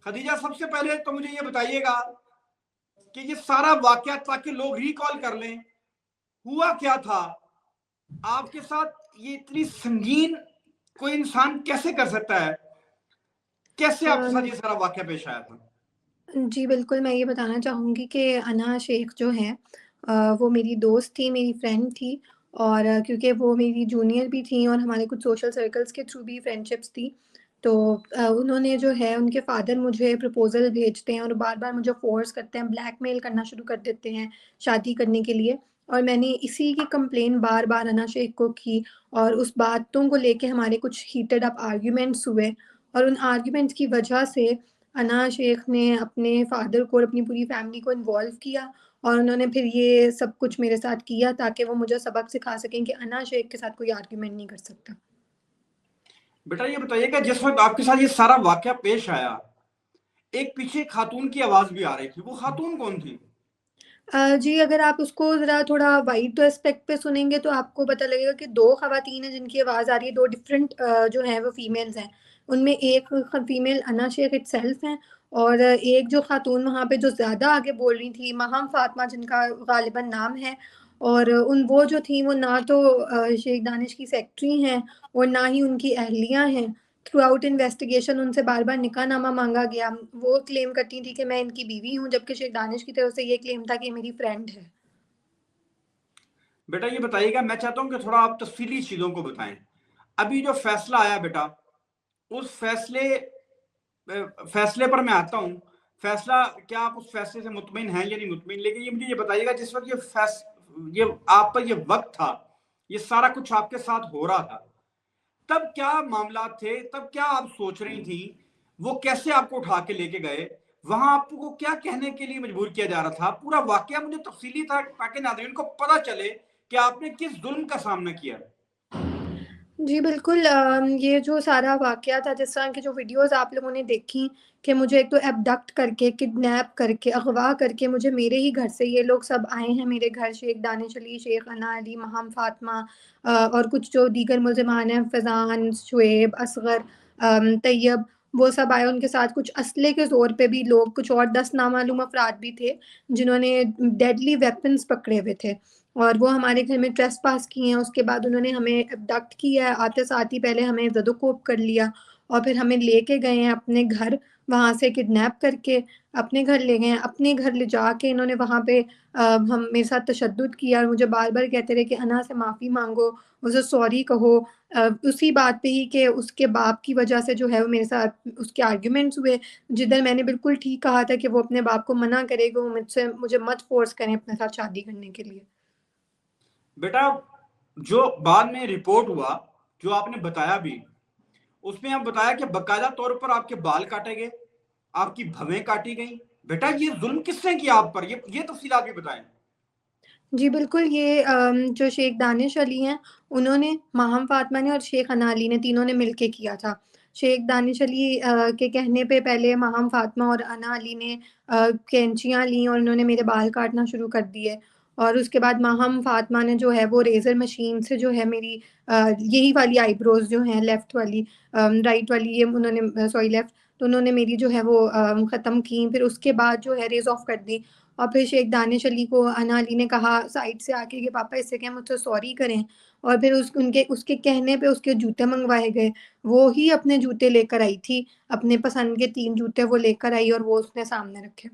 खदीजा, सबसे पहले तो मुझे ये बताइएगा कि ये सारा वाकया, ताकि लोग रिकॉल कर लें, हुआ क्या था आपके साथ? ये इतनी संगीन कोई इंसान कैसे कर सकता है? कैसे आपके साथ अम, ये सारा वाकया पेश आया था? जी, बिल्कुल, मैं ये बताना चाहूँगी कि अना शेख जो हैं वो मेरी दोस्त थी, मेरी फ्रेंड थी और क्योंकि वो मेरी जूनियर भी थीं और हमारे कुछ सोशल सर्कल्स के थ्रू भी फ्रेंडशिप्स थी। तो उन्होंने जो है उनके फ़ादर मुझे प्रपोज़ल भेजते हैं और बार-बार मुझे फ़ोर्स करते हैं, ब्लैकमेल करना शुरू कर देते हैं शादी करने के लिए और मैंने इसी की कंप्लेन बार-बार अना शेख को की और उस बातों को लेके हमारे कुछ हीटेड अप आर्ग्यूमेंट्स हुए और उन आर्ग्यूमेंट्स की वजह से अना शेख ने अपने फ़ादर को और अपनी पूरी फ़ैमिली को इन्वॉल्व किया और उन्होंने फिर ये सब कुछ मेरे साथ किया ताकि वो मुझे सबक सिखा सकें कि अना शेख के साथ कोई आर्ग्यूमेंट नहीं कर सकता। बेटा, ये बताइएगा, जिस वक्त आपके साथ ये सारा वाकया पेश आया, एक पीछे खातून की आवाज भी आ रही थी। वो खातून कौन थी? जी, अगर आप उसको ज़रा थोड़ा वाइड एस्पेक्ट पे सुनेंगे तो आपको पता लगेगा कि 2 ख़वातीन हैं जिनकी आवाज़ आ रही है, 2 डिफरेंट जो हैं वो फीमेल्स हैं। उनमें एक फीमेल अना शेख इटसेल्फ हैं और एक जो ख़ातून वहाँ पे जो ज़्यादा आगे बोल रही थी, महा फ़ातिमा जिनका ग़ालिबन नाम है और वो जो थी वो ना तो शेख दानिश की सेक्रेटरी हैं और ना ही उनकी अहलिया हैं। थ्रू आउट इन्वेस्टिगेशन उनसे बार-बार निकाहनामा माँगा गया। वो क्लेम करती थी कि मैं इनकी बीवी हूँ, जबकि शेख दानिश की तरफ से ये क्लेम था कि ये मेरी फ्रेंड है। बेटा, ये बताइएगा, मैं चाहता हूं कि थोड़ा आप तफसीली चीजों को बताएं। अभी जो फैसला आया बेटा, उस फैसले पर मैं आता हूं। फैसला, क्या आप उस फैसले से मुतमिन हैं या नहीं मुतमिन? लेकिन ये मुझे ये बताइएगा, जिस वक्त ये आप पर ये वक्त था, ये सारा कुछ आपके साथ हो रहा था, तब क्या मामला थे? तब क्या आप सोच रही थी? वो कैसे आपको उठा के लेके गए? वहां आपको क्या कहने के लिए मजबूर किया जा रहा था? पूरा वाकया मुझे तफसीली था, ताकि नाज़रीन को पता चले कि आपने किस जुल्म का सामना किया। जी, बिल्कुल ये जो सारा वाक़या था जिस तरह की जो वीडियोज़ आप लोगों ने देखी कि मुझे एक तो एब्डक्ट करके, किडनैप करके, अगवा करके मुझे मेरे ही घर से ये लोग सब आए हैं मेरे घर, शेख दानिश अली, शेख अना अली, महम फ़ातिमा और कुछ जो दीगर मुल्ज़िमान हैं, फ़ैज़ान, शुएब, असगर तैयब, वो सब आए। उनके साथ कुछ असले के ज़ोर पे भी लोग, कुछ और 10 नामालूम अफ़राद भी थे, जिन्होंने डेडली वेपन्स पकड़े हुए थे। और वो हमारे घर में ट्रेसपास किए हैं, उसके बाद उन्होंने हमें एबडक्ट किया है, आते साथ ही पहले हमें ज़दोकोप कर लिया और फिर हमें लेके गए हैं अपने घर, वहाँ से किडनैप करके अपने घर ले गए हैं। अपने घर ले जाके इन्होंने वहाँ पे हम मेरे साथ तशद्दुद किया और मुझे बार-बार कहते रहे कि अना से माफ़ी माँगो, उसे सॉरी कहो। उसी बात पे ही कि उसके बाप की वजह से जो है वो मेरे साथ उसके आर्ग्यूमेंट्स हुए, जिधर मैंने बिल्कुल ठीक कहा था कि वो अपने बाप को मना करे कि वो मुझे मत फ़ोर्स करें अपने साथ शादी करने के लिए। बेटा, जो बाद में रिपोर्ट हुआ, जो आपने बताया भी, उसमें आप बताया कि बकायदा तौर पर आपके बाल काटे गए, आपकी भवें काटी गई। बेटा, ये जुल्म किसने किया आप पर? ये तफसीलात भी बताएं। जी, बिल्कुल, ये जो शेख दानिश अली हैं, उन्होंने, माहम फ़ातिमा ने और शेख अना अली ने, तीनों ने मिलके किया था। शेख दानिश अली के कहने पे पहले माहम फ़ातिमा और अना अली ने कैंचियाँ लीं और उन्होंने मेरे बाल काटना शुरू कर दिए और उसके बाद माहम फ़ातिमा ने जो है वो रेज़र मशीन से जो है मेरी यही वाली आईब्रोज़ जो हैं लेफ़्ट वाली राइट वाली, ये उन्होंने सॉरी लेफ़्ट, तो उन्होंने मेरी जो है वो ख़त्म की। फिर उसके बाद जो है रेज़ ऑफ कर दी। और फिर शेख दानिश अली को अना अली ने कहा साइड से आके कि पापा इससे कहें मुझसे सॉरी करें और फिर उसके कहने पे उसके जूते मँगवाए गए। वो ही अपने जूते लेकर आई थी, अपने पसंद के 3 जूते वो लेकर आई और वो उसने सामने रखे।